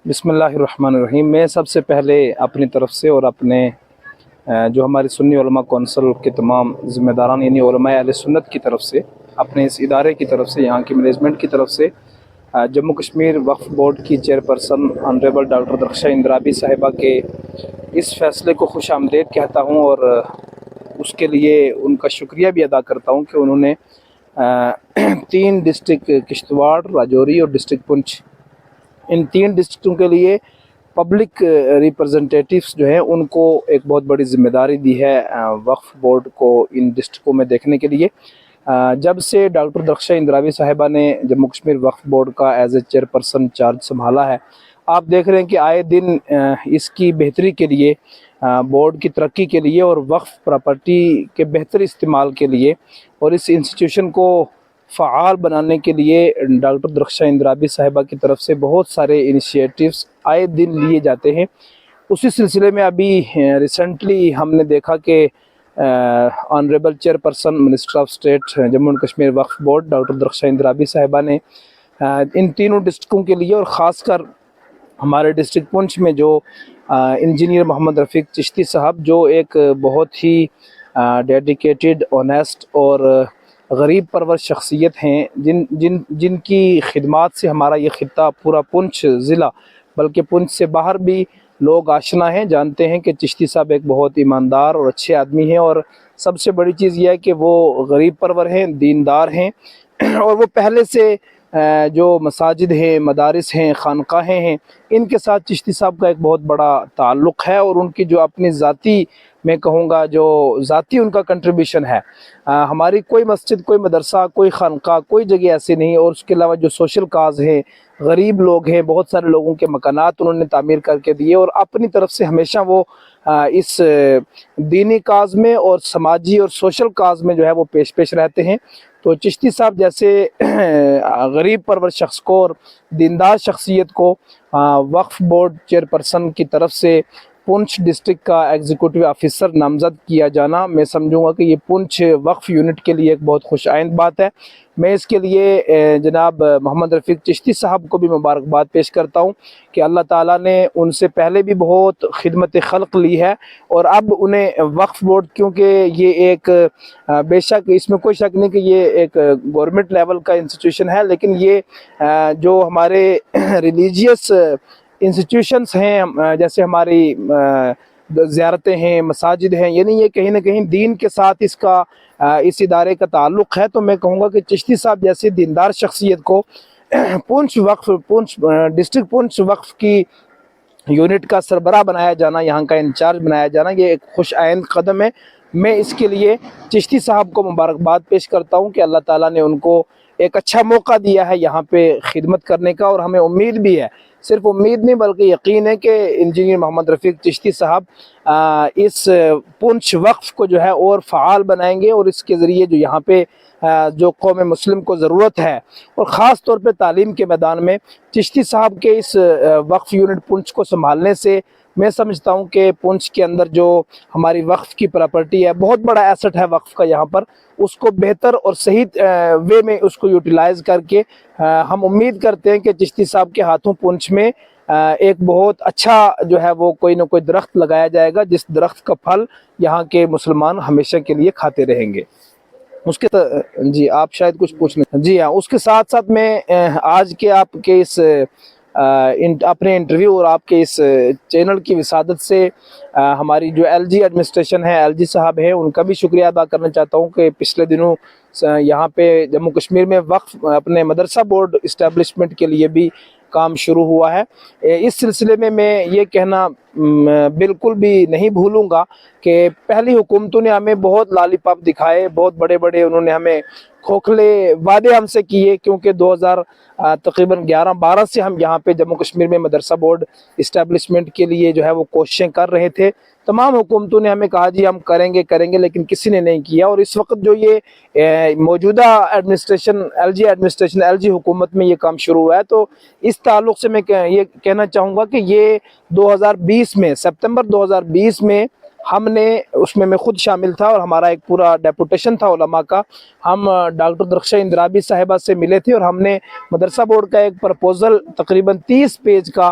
بسم اللہ الرحمن الرحیم۔ میں سب سے پہلے اپنی طرف سے اور اپنے جو ہماری سنی علماء کونسل کے تمام ذمہ داران یعنی علماء اہل سنت کی طرف سے، اپنے اس ادارے کی طرف سے، یہاں کی مینجمنٹ کی طرف سے جموں کشمیر وقف بورڈ کی چیئرپرسن آنریبل ڈاکٹر درخشاں اندرابی صاحبہ کے اس فیصلے کو خوش آمدید کہتا ہوں، اور اس کے لیے ان کا شکریہ بھی ادا کرتا ہوں کہ انہوں نے 3 ڈسٹرکٹ کشتواڑ، راجوری اور ڈسٹرکٹ پنچ، ان 3 ڈسٹرکٹوں کے لیے پبلک ریپرزنٹیٹیوز جو ہیں ان کو ایک بہت بڑی ذمہ داری دی ہے وقف بورڈ کو ان ڈسٹرکٹوں میں دیکھنے کے لیے۔ جب سے ڈاکٹر درخشاں اندرابی صاحبہ نے جموں کشمیر وقف بورڈ کا ایز اے چیئرپرسن چارج سنبھالا ہے، آپ دیکھ رہے ہیں کہ آئے دن اس کی بہتری کے لیے، بورڈ کی ترقی کے لیے اور وقف پراپرٹی کے بہتر استعمال کے لیے اور اس انسٹیٹیوشن کو فعال بنانے کے لیے ڈاکٹر درخشاں اندرابی صاحبہ کی طرف سے بہت سارے انیشیٹیوز آئے دن لیے جاتے ہیں۔ اسی سلسلے میں ابھی ریسنٹلی ہم نے دیکھا کہ honourable chairperson minister of state Jammu and Kashmir وقف بورڈ ڈاکٹر درخشاں اندرابی صاحبہ نے ان تینوں ڈسٹرکٹوں کے لیے اور خاص کر ہمارے ڈسٹرکٹ پنچ میں جو انجینئر محمد رفیق چشتی صاحب، جو ایک بہت ہی ڈیڈیکیٹڈ، آنیسٹ اور غریب پرور شخصیت ہیں، جن کی خدمات سے ہمارا یہ خطہ، پورا پنچ ضلع بلکہ پنچ سے باہر بھی لوگ آشنا ہیں، جانتے ہیں کہ چشتی صاحب ایک بہت ایماندار اور اچھے آدمی ہیں، اور سب سے بڑی چیز یہ ہے کہ وہ غریب پرور ہیں، دیندار ہیں، اور وہ پہلے سے جو مساجد ہیں، مدارس ہیں، خانقاہیں ہیں، ان کے ساتھ چشتی صاحب کا ایک بہت بڑا تعلق ہے، اور ان کی جو اپنی ذاتی، میں کہوں گا جو ذاتی ان کا کنٹریبیوشن ہے، ہماری کوئی مسجد، کوئی مدرسہ، کوئی خانقاہ، کوئی جگہ ایسی نہیں، اور اس کے علاوہ جو سوشل کاز ہیں، غریب لوگ ہیں، بہت سارے لوگوں کے مکانات انہوں نے تعمیر کر کے دیے، اور اپنی طرف سے ہمیشہ وہ اس دینی کاز میں اور سماجی اور سوشل کاز میں جو ہے وہ پیش رہتے ہیں۔ تو چشتی صاحب جیسے غریب پرور شخص کو اور دیندار شخصیت کو وقف بورڈ چیئرپرسن کی طرف سے پنچ ڈسٹرکٹ کا ایگزیکٹو آفیسر نامزد کیا جانا، میں سمجھوں گا کہ یہ پنچ وقف یونٹ کے لیے ایک بہت خوش آئند بات ہے۔ میں اس کے لیے جناب محمد رفیق چشتی صاحب کو بھی مبارکباد پیش کرتا ہوں کہ اللہ تعالیٰ نے ان سے پہلے بھی بہت خدمت خلق لی ہے، اور اب انہیں وقف بورڈ، کیونکہ یہ ایک بے شک اس میں کوئی شک نہیں کہ یہ ایک گورنمنٹ لیول کا انسٹیٹیوشن ہے، لیکن یہ جو ہمارے ریلیجیس انسٹیٹیوشنس ہیں، جیسے ہماری زیارتیں ہیں، مساجد ہیں، یعنی یہ کہیں نہ کہیں دین کے ساتھ اس ادارے کا تعلق ہے۔ تو میں کہوں گا کہ چشتی صاحب جیسی دیندار شخصیت کو پنچ ڈسٹرکٹ پنچ وقف کی یونٹ کا سربراہ بنایا جانا، یہاں کا انچارج بنایا جانا، یہ ایک خوش آئند قدم ہے۔ میں اس کے لیے چشتی صاحب کو مبارکباد پیش کرتا ہوں کہ اللہ تعالیٰ نے ان کو ایک اچھا موقع دیا ہے یہاں پہ خدمت کرنے کا، اور ہمیں امید بھی ہے، صرف امید نہیں بلکہ یقین ہے کہ انجینئر محمد رفیق چشتی صاحب اس پنچ وقف کو جو ہے اور فعال بنائیں گے، اور اس کے ذریعے جو یہاں پہ جو قوم مسلم کو ضرورت ہے، اور خاص طور پہ تعلیم کے میدان میں، چشتی صاحب کے اس وقف یونٹ پنچ کو سنبھالنے سے میں سمجھتا ہوں کہ پنچ کے اندر جو ہماری وقف کی پراپرٹی ہے، بہت بڑا ایسٹ ہے وقف کا یہاں پر، اس کو بہتر اور صحیح وے میں اس کو یوٹیلائز کر کے ہم امید کرتے ہیں کہ چشتی صاحب کے ہاتھوں پنچ میں ایک بہت اچھا جو ہے وہ کوئی نہ کوئی درخت لگایا جائے گا، جس درخت کا پھل یہاں کے مسلمان ہمیشہ کے لیے کھاتے رہیں گے۔ اس کے جی آپ شاید کچھ پوچھنا، جی ہاں، اس کے ساتھ ساتھ میں آج کے آپ کے اس اپنے انٹرویو اور آپ کے اس چینل کی وسادت سے ہماری جو ایل جی ایڈمنسٹریشن ہے، ایل جی صاحب ہیں، ان کا بھی شکریہ ادا کرنا چاہتا ہوں کہ پچھلے دنوں یہاں پہ جموں کشمیر میں وقف اپنے مدرسہ بورڈ اسٹیبلشمنٹ کے لیے بھی کام شروع ہوا ہے۔ اس سلسلے میں یہ کہنا بالکل بھی نہیں بھولوں گا کہ پہلی حکومتوں نے ہمیں بہت لالی پاپ دکھائے، بہت بڑے بڑے انہوں نے ہمیں کھوکھلے وعدے ہم سے کیے، کیونکہ 2011 12 سے ہم یہاں پہ جموں کشمیر میں مدرسہ بورڈ اسٹیبلشمنٹ کے لیے جو ہے وہ کوششیں کر رہے تھے۔ تمام حکومتوں نے ہمیں کہا جی ہم کریں گے، لیکن کسی نے نہیں کیا، اور اس وقت جو یہ موجودہ ایڈمنسٹریشن، ایل جی حکومت میں یہ کام شروع ہوا ہے، تو اس تعلق سے میں یہ کہنا چاہوں گا کہ یہ 2020 میں، سپتمبر 2020 میں ہم نے اس میں خود شامل تھا، اور ہمارا ایک پورا ڈیپوٹیشن تھا علماء کا، ہم ڈاکٹر درخشاں اندرابی صاحبہ سے ملے تھے، اور ہم نے مدرسہ بورڈ کا ایک پرپوزل تقریباً 30 پیج کا